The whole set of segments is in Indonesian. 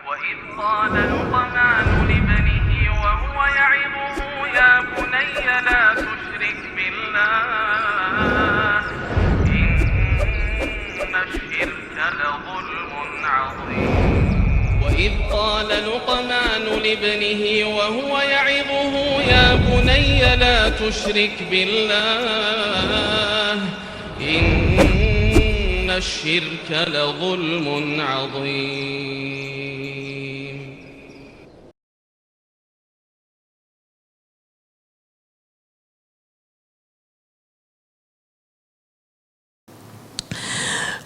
وإذ قال لقمان لابنه وهو يعظه يا بني لا تشرك بالله إن الشرك لظلم عظيم وإذ قال لقمان لابنه وهو يعظه يا بني لا تشرك بالله إن الشرك لظلم عظيم.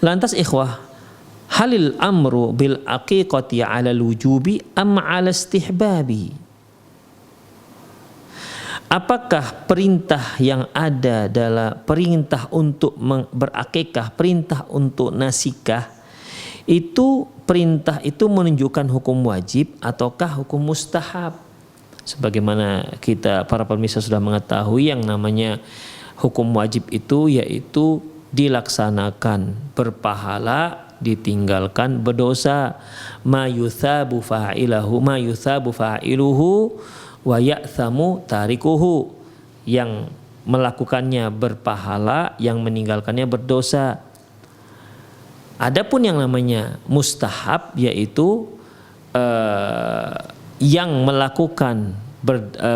Lantas ikhwah, halil amru bil aqiqati 'ala al-wujubi am 'ala istihbabi? Apakah perintah yang ada dalam perintah untuk berakikah, perintah untuk nasikah, itu perintah itu menunjukkan hukum wajib ataukah hukum mustahab? Sebagaimana kita para pemirsa sudah mengetahui, yang namanya hukum wajib itu yaitu dilaksanakan berpahala, ditinggalkan berdosa. Ma yuthabu fa'iluhu wa ya'thamu tarikuhu. Yang melakukannya berpahala, yang meninggalkannya berdosa. Adapun yang namanya mustahab yaitu yang melakukan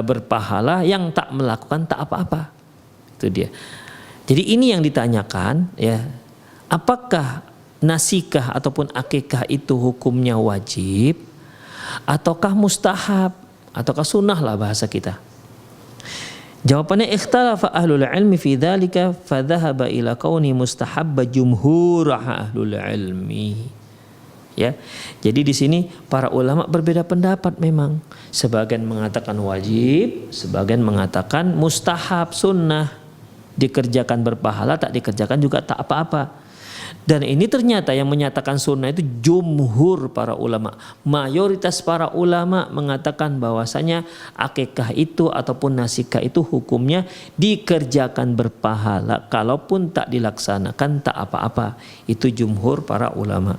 berpahala, yang tak melakukan tak apa-apa. Itu dia. Jadi ini yang ditanyakan, ya, apakah nasikah ataupun akikah itu hukumnya wajib ataukah mustahab ataukah sunnah lah bahasa kita. Jawabannya ikhtalafa ahlul ilmi fi dzalika fa dhahaba ila kauni mustahabba jumhur ahlul ilmi. Ya. Jadi di sini para ulama berbeda pendapat memang. Sebagian mengatakan wajib, sebagian mengatakan mustahab, sunnah. Dikerjakan berpahala, tak dikerjakan juga tak apa-apa. Dan ini ternyata yang menyatakan sunnah itu jumhur para ulama. Mayoritas para ulama mengatakan bahwasanya akikah itu ataupun nasikah itu hukumnya dikerjakan berpahala. Kalaupun tak dilaksanakan tak apa-apa. Itu jumhur para ulama.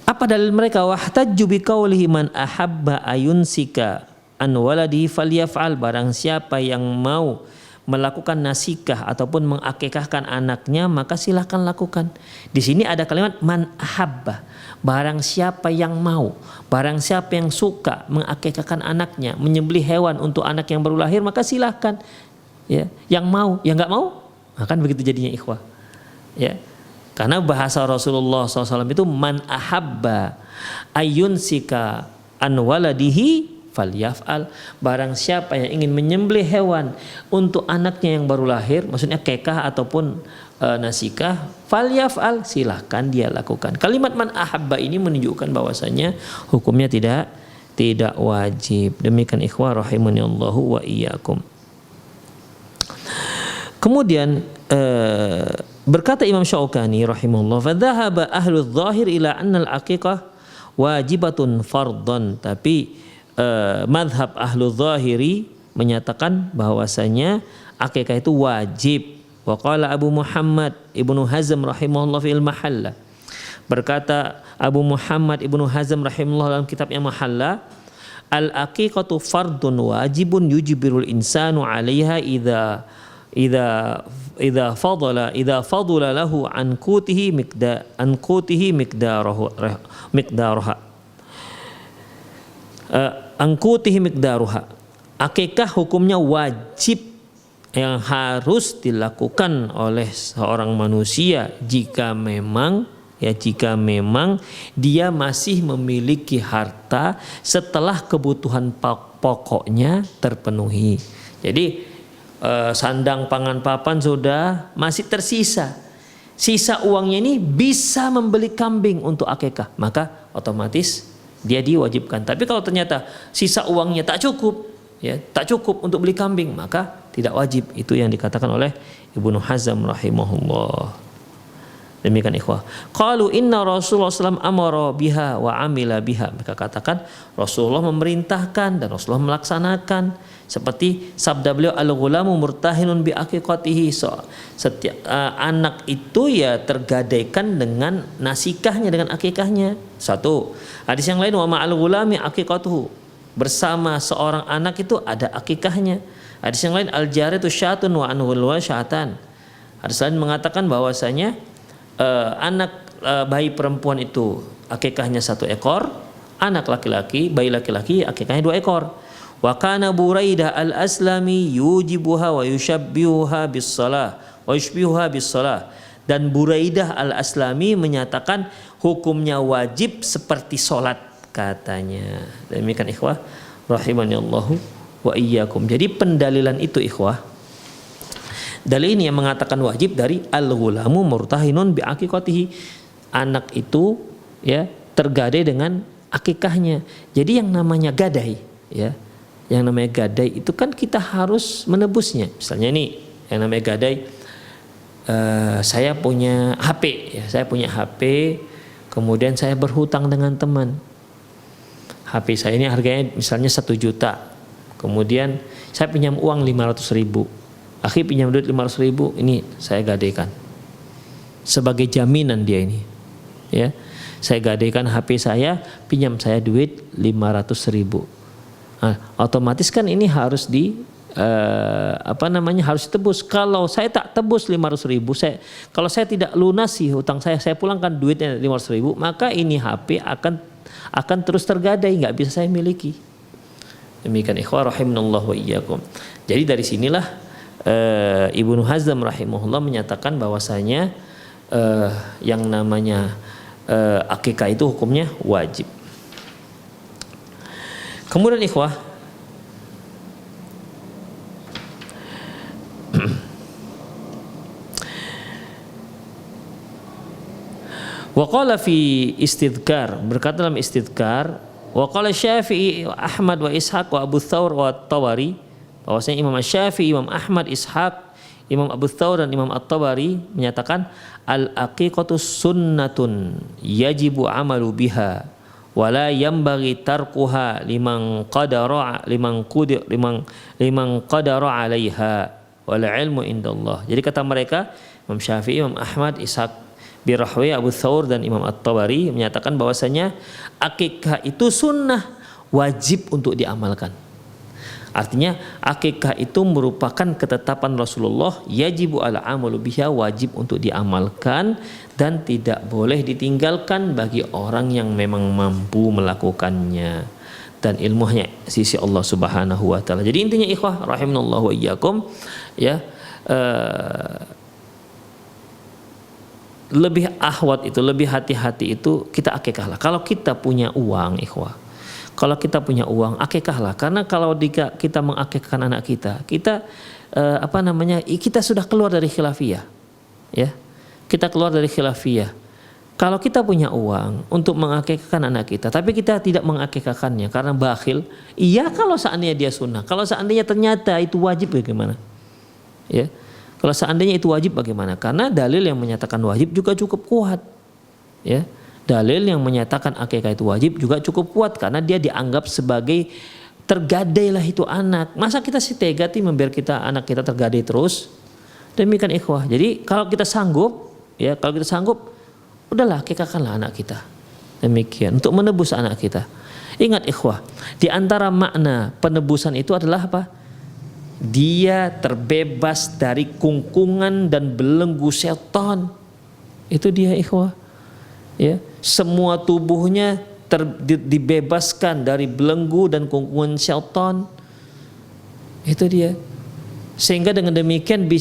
Apa dalil mereka? Wahtajju biqaulihi man ahabba ayunsika an waladihi falyaf'al. Barang siapa yang mau melakukan nasikah ataupun mengakikahkan anaknya maka silahkan lakukan. Di sini ada kalimat man ahabba, barang siapa yang mau, barang siapa yang suka mengakikahkan anaknya, menyembelih hewan untuk anak yang baru lahir, maka silahkan. Ya, yang mau, yang nggak mau, akan begitu jadinya ikhwah. Ya, karena bahasa Rasulullah SAW itu man ahabba ayunsika an waladihi falyaf'al. Barang siapa yang ingin menyembelih hewan untuk anaknya yang baru lahir, maksudnya kekah ataupun nasikah, falyaf'al, silahkan dia lakukan. Kalimat man ahabba ini menunjukkan bahwasanya hukumnya tidak wajib. Demikian ikhwah rahimani Allahu wa iyyakum. Kemudian berkata Imam Syaukani rahimahullah, fa dhahaba ahlu dzahir ila anna al-aqiqah wajibatun fardhan. Tapi madhab ahlu zahiri menyatakan bahwasanya akikah itu wajib. Wa qala Abu Muhammad Ibnu Hazm rahimahullah fil Mahalla. Berkata Abu Muhammad Ibnu Hazm rahimahullah dalam kitabnya Mahalla, al-aqiqatu fardun wajibun yujbirul insanu 'alaiha idza fadala lahu an qutihi miqdaruha. Angkutihi miqdaruha. Akikah hukumnya wajib yang harus dilakukan oleh seorang manusia jika memang dia masih memiliki harta setelah kebutuhan pokoknya terpenuhi. Jadi sandang pangan papan sudah, masih tersisa. Sisa uangnya ini bisa membeli kambing untuk akikah, maka otomatis dia diwajibkan. Tapi kalau ternyata sisa uangnya tak cukup, ya, tak cukup untuk beli kambing, maka tidak wajib. Itu yang dikatakan oleh Ibnu Hazm rahimahullah. Demikian ikhwah. Qalu inna Rasulullah SAW amara biha wa amila biha. Mereka katakan Rasulullah memerintahkan dan Rasulullah melaksanakan. Seperti sabda beliau, al-ghulamu murtahinun bi aqiqatihi. Setiap anak itu ya tergadaikan dengan nasikahnya, dengan akikahnya. Satu. Hadis yang lain, wa ma'al ghulami aqiqatuhu. Bersama seorang anak itu ada akikahnya. Hadis yang lain, al-jariyatu syatun wa anhul wa syatan. Hadis lain mengatakan bahwasanya anak bayi perempuan itu akikahnya 1 ekor, anak laki-laki, bayi laki-laki akikahnya 2 ekor. Wa kana Buraidah al-Aslami yujibuha wa yushabbihuha bis-shalah wa yushbihuha bis-shalah. Dan Buraidah al-Aslami menyatakan hukumnya wajib seperti solat katanya. Demikian ikhwah rahimanallahu wa iyyakum. Jadi pendalilan itu ikhwah, dalil ini yang mengatakan wajib dari al-ghulamu murtahinun bi aqiqatihi. Anak itu ya tergadai dengan akikahnya. Jadi yang namanya gadai ya, yang namanya gadai itu kan kita harus menebusnya. Misalnya nih yang namanya gadai, saya punya HP ya, saya punya HP, kemudian saya berhutang dengan teman. HP saya ini harganya misalnya 1 juta. Kemudian saya pinjam uang 500.000. Akhi pinjam duit 500.000, ini saya gadaikan sebagai jaminan dia ini ya. Saya gadaikan HP saya, pinjam saya duit 500.000. Nah, otomatis kan ini harus harus ditebus. Kalau saya tak tebus 500.000, kalau saya tidak lunasi hutang saya pulangkan duitnya 500.000, maka ini HP akan terus tergadai, nggak bisa saya miliki. Demikian ikhwah rahimanallahu wa iyyakum. Jadi dari sinilah Ibnu Hazm rahimahullah menyatakan bahwasanya yang namanya akikah itu hukumnya wajib. Kemudian ikhwah, wa qala fi istidkar, berkata dalam istidkar, wa qala Syafi'i, Ahmad wa Ishaq wa Abu Thawr wa At-Tabari, bahwasanya Imam Syafi'i, Imam Ahmad, Ishaq, Imam Abu Thawr dan Imam At-Tabari menyatakan al-aqiqatu sunnatun yajibu amalu biha wa la yanbaghi tarkuha liman qadara 'alaiha wal ilmu indallah. Jadi kata mereka Imam Syafi'i, Imam Ahmad, Ishaq bin Rahwi, Abu Thawr dan Imam At-Tabari menyatakan bahwasanya akikah itu sunnah, wajib untuk diamalkan. Artinya akikah itu merupakan ketetapan Rasulullah, yajibu ala amalu biha, wajib untuk diamalkan dan tidak boleh ditinggalkan bagi orang yang memang mampu melakukannya dan ilmunya sisi Allah Subhanahu wa taala. Jadi intinya ikhwah rahimanallahu wa iyyakum ya, lebih ahwat itu, lebih hati-hati itu kita akikah lah. Kalau kita punya uang ikhwah, kalau kita punya uang, akikahlah. Karena kalau kita mengakikahkan anak kita, kita kita sudah keluar dari khilafiyah, ya. Kita keluar dari khilafiyah. Kalau kita punya uang untuk mengakikahkan anak kita, tapi kita tidak mengakikahkannya karena bakhil, iya kalau seandainya dia sunnah. Kalau seandainya ternyata itu wajib bagaimana? Ya. Kalau seandainya itu wajib bagaimana? Karena dalil yang menyatakan wajib juga cukup kuat, ya. Dalil yang menyatakan akikah itu wajib juga cukup kuat karena dia dianggap sebagai tergadailah itu anak. Masa kita sih tega membiar anak kita tergadai terus? Demikian ikhwah. Jadi kalau kita sanggup, ya kalau kita sanggup, udahlah akikahkanlah anak kita. Demikian untuk menebus anak kita. Ingat ikhwah, di antara makna penebusan itu adalah apa? Dia terbebas dari kungkungan dan belenggu setan. Itu dia ikhwah. Ya, semua tubuhnya dibebaskan dari belenggu dan kungkungan syaitan. Itu dia. Sehingga dengan demikian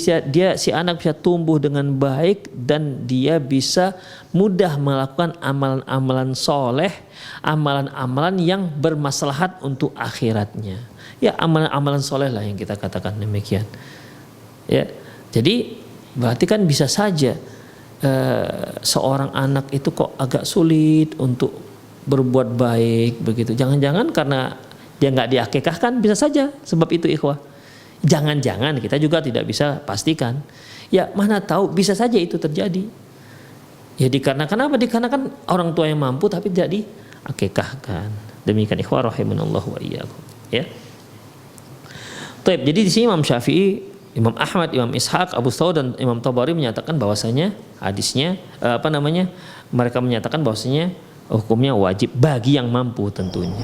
si anak bisa tumbuh dengan baik dan dia bisa mudah melakukan amalan-amalan soleh, amalan-amalan yang bermaslahat untuk akhiratnya. Ya, amalan-amalan soleh lah yang kita katakan demikian. Ya, jadi berarti kan bisa saja seorang anak itu kok agak sulit untuk berbuat baik begitu. Jangan-jangan karena dia nggak diakikahkan, bisa saja sebab itu ikhwah. Jangan-jangan, kita juga tidak bisa pastikan. Ya mana tahu bisa saja itu terjadi. Ya dikarenakan apa? Dikarenakan orang tua yang mampu tapi tidak diakikahkan. Demikian ikhwah rahimanallahu wa iyyakum. Ya. Baik, jadi di sini Imam Syafi'i, Imam Ahmad, Imam Ishaq, Abu Thawr dan Imam Tabari menyatakan bahwasanya hadisnya mereka menyatakan bahwasanya hukumnya wajib bagi yang mampu tentunya.